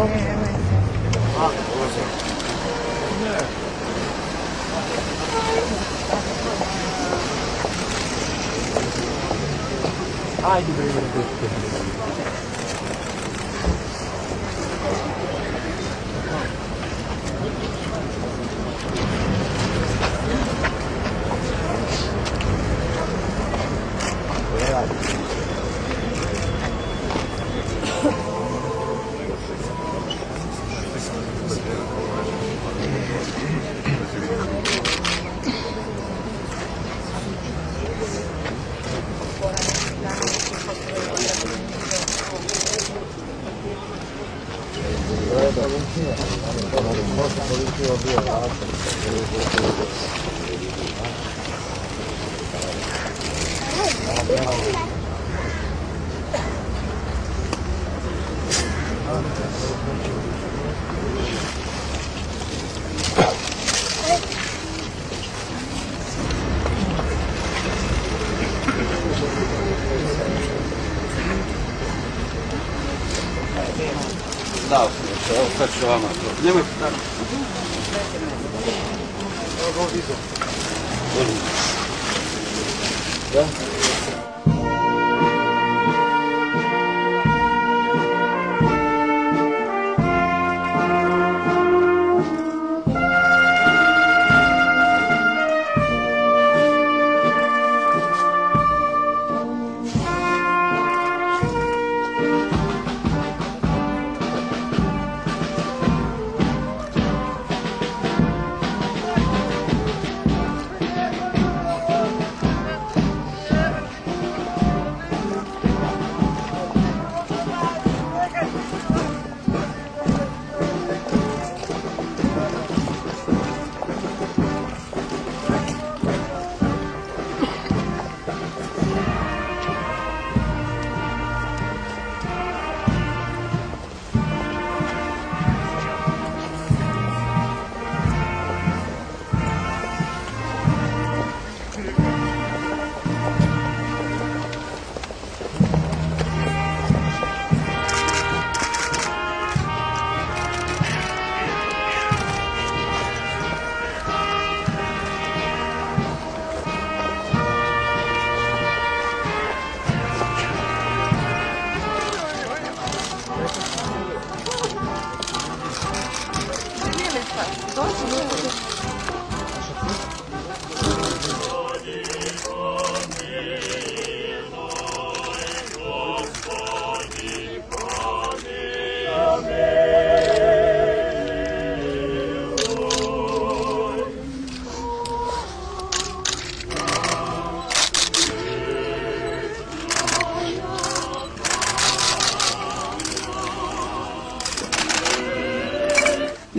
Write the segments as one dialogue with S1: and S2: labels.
S1: Ajde bre, bre.
S2: Dao sam još, evo sad ću vama to. Nemojte tako. Evo ga ovdje. Da?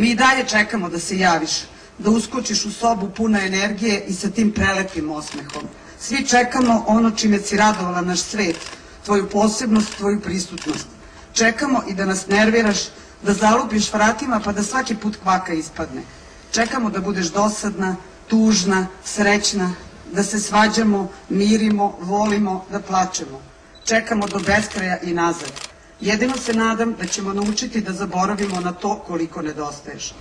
S3: Mi i dalje čekamo da se javiš, da uskočiš u sobu puna energije i sa tim prelepim osmehom. Svi čekamo ono čime si radovala naš svet, tvoju posebnost, tvoju prisutnost. Čekamo i da nas nerviraš, da zalupiš vratima pa da svaki put kvaka ispadne. Čekamo da budeš dosadna, tužna, srećna, da se svađamo, mirimo, volimo, da plačemo. Čekamo do beskraja i nazad. Jedino se nadam da ćemo naučiti da zaboravimo na to koliko nedostaješ.